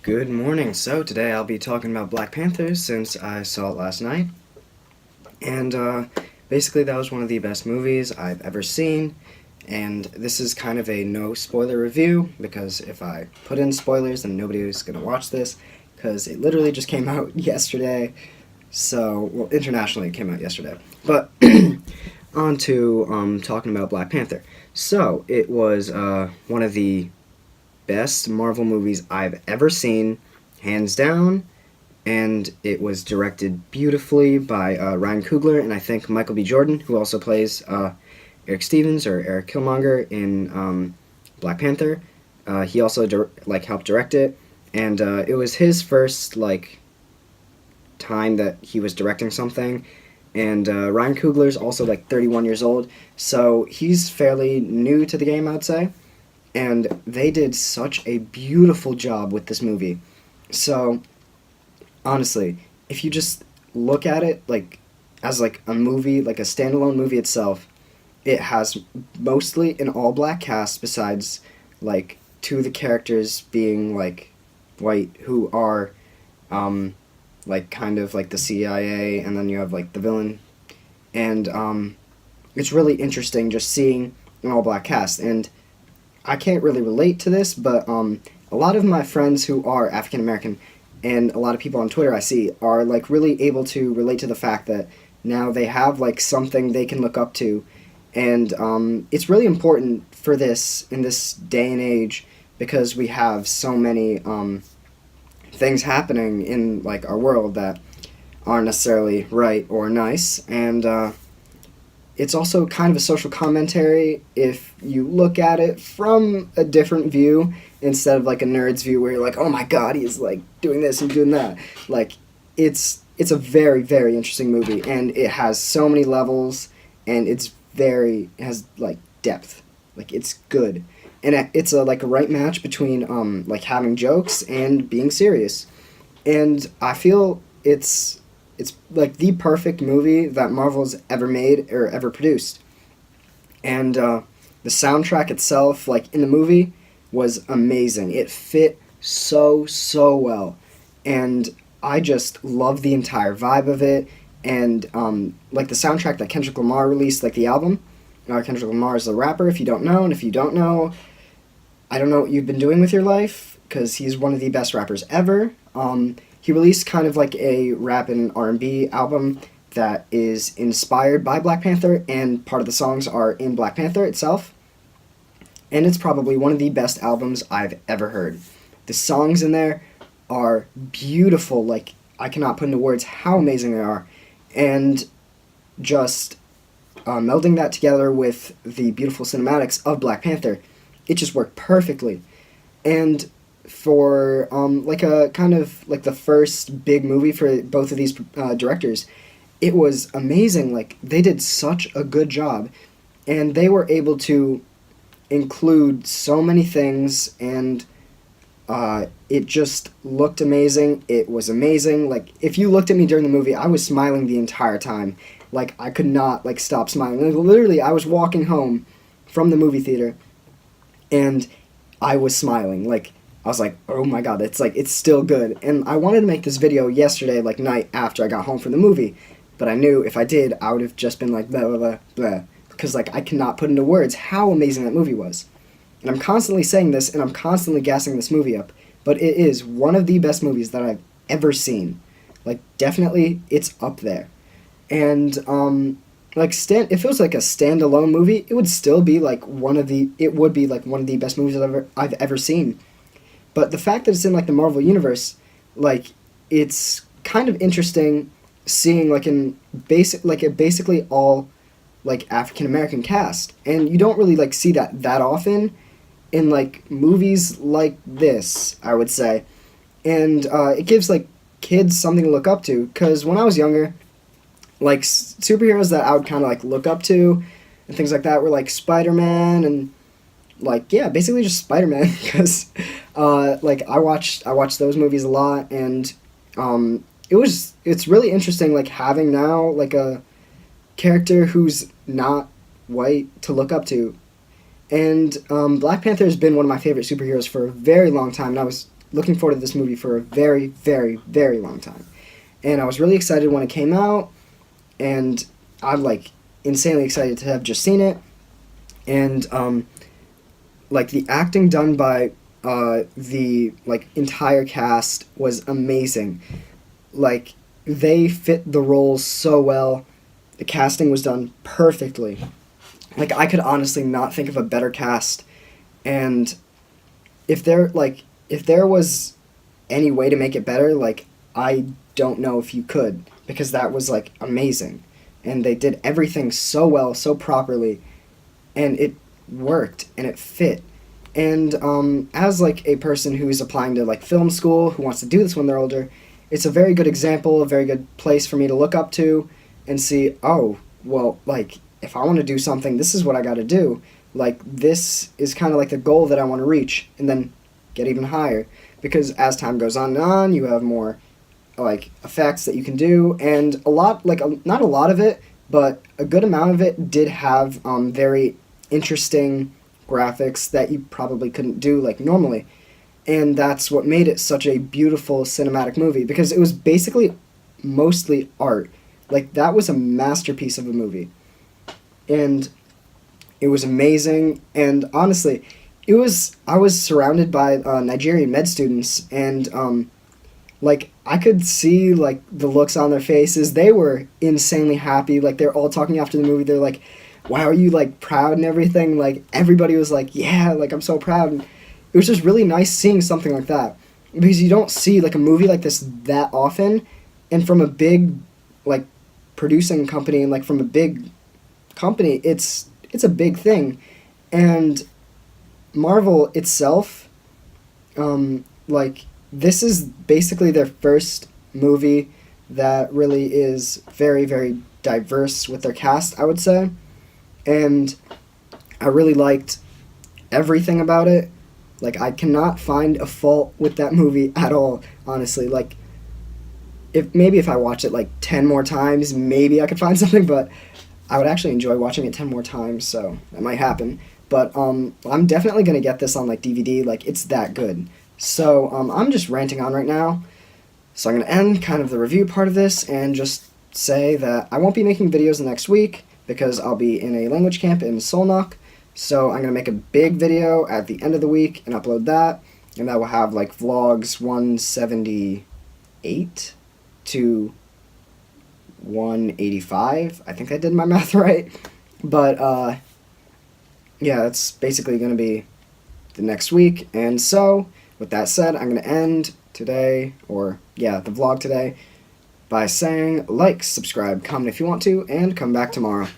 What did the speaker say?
Good morning. So today I'll be talking about Black Panther since I saw it last night. And basically that was one of the best movies I've ever seen. And this is kind of a no spoiler review because if I put in spoilers then nobody is going to watch this because it literally just came out yesterday. So, well, internationally it came out yesterday. But on to talking about Black Panther. So, it was one of the best Marvel movies I've ever seen, hands down. And it was directed beautifully by Ryan Coogler and I think Michael B. Jordan, who also plays Eric Stevens or Eric Killmonger in Black Panther. He also helped direct it, and it was his first time that he was directing something. And Ryan Coogler's also 31 years old, so he's fairly new to the game, I'd say. And they did such a beautiful job with this movie. So, honestly, if you just look at it as a movie, like a standalone movie itself, it has mostly an all-black cast besides two of the characters being white who are kind of the CIA, and then you have the villain. And it's really interesting just seeing an all-black cast. And I can't really relate to this, but a lot of my friends who are African American and a lot of people on Twitter I see are really able to relate to the fact that now they have something they can look up to, and it's really important for this in this day and age because we have so many things happening in our world that aren't necessarily right or nice, and it's also kind of a social commentary if you look at it from a different view instead of a nerd's view where you're oh my god, he's doing this and doing that. It's a very, very interesting movie, and it has so many levels, and it has depth. It's good. And it's a right match between having jokes and being serious. And I feel it's the perfect movie that Marvel's ever made or ever produced. And the soundtrack itself, in the movie, was amazing. It fit so well. And I just love the entire vibe of it. And the soundtrack that Kendrick Lamar released, the album. Kendrick Lamar is the rapper, if you don't know. And if you don't know, I don't know what you've been doing with your life, because he's one of the best rappers ever. He released kind of a rap and R&B album that is inspired by Black Panther, and part of the songs are in Black Panther itself. And it's probably one of the best albums I've ever heard. The songs in there are beautiful. I cannot put into words how amazing they are. And just melding that together with the beautiful cinematics of Black Panther, it just worked perfectly. And for a kind of the first big movie for both of these directors, it was amazing. They did such a good job, and they were able to include so many things, and it just looked amazing. It was amazing. If you looked at me during the movie, I was smiling the entire time. I could not stop smiling. Literally, I was walking home from the movie theater, and I was smiling. I was oh my god, it's still good. And I wanted to make this video yesterday, night after I got home from the movie. But I knew if I did, I would have just been blah, blah, blah, blah. Because, I cannot put into words how amazing that movie was. And I'm constantly saying this, and I'm constantly gassing this movie up. But it is one of the best movies that I've ever seen. Definitely, it's up there. And, if it was a standalone movie, it would still be one of the best movies I've ever seen. But the fact that it's in the Marvel universe, it's kind of interesting seeing in basically all African American cast, and you don't really see that often in movies like this, I would say. And it gives kids something to look up to, because when I was younger, superheroes that I would kind of look up to and things like that were Spider-Man and basically just Spider-Man, because I watched those movies a lot, and it's really interesting having now a character who's not white to look up to. And Black Panther has been one of my favorite superheroes for a very long time, and I was looking forward to this movie for a very, very, very long time. And I was really excited when it came out, and I'm like insanely excited to have just seen it. And like the acting done by the like entire cast was amazing. Like they fit the roles so well. The casting was done perfectly. Like I could honestly not think of a better cast. And if there was any way to make it better, like I don't know if you could, because that was like amazing. And they did everything so well, so properly, and it worked and it fit. And as like a person who is applying to like film school, who wants to do this when they're older, it's a very good example, a very good place for me to look up to and see, oh, well, like if I want to do something, this is what I got to do. Like this is kind of like the goal that I want to reach, and then get even higher, because as time goes on and on, you have more like effects that you can do, and a lot, like not a lot of it, but a good amount of it did have very interesting graphics that you probably couldn't do like normally. And that's what made it such a beautiful cinematic movie, because it was basically mostly art. Like that was a masterpiece of a movie. And it was amazing, and honestly, I was surrounded by Nigerian med students, and like I could see like the looks on their faces. They were insanely happy. Like they're all talking after the movie. They're like, "Wow, are you like proud and everything?" Like everybody was like, "Yeah, like I'm so proud." And it was just really nice seeing something like that, because you don't see like a movie like this that often, and from a big like producing company, and like from a big company, it's a big thing. And Marvel itself, like this is basically their first movie that really is very, very diverse with their cast, I would say. And I really liked everything about it. Like I cannot find a fault with that movie at all, honestly. Like if I watch it like 10 more times, maybe I could find something, but I would actually enjoy watching it 10 more times, so that might happen. But I'm definitely going to get this on like DVD, like it's that good. So I'm just ranting on right now. So I'm going to end kind of the review part of this and just say that I won't be making videos the next week because I'll be in a language camp in Solnock. So I'm going to make a big video at the end of the week and upload that. And that will have like vlogs 178 to 185. I think I did my math right. But yeah, that's basically going to be the next week. And so with that said, I'm going to end today, or yeah, the vlog today, by saying like, subscribe, comment if you want to, and come back tomorrow.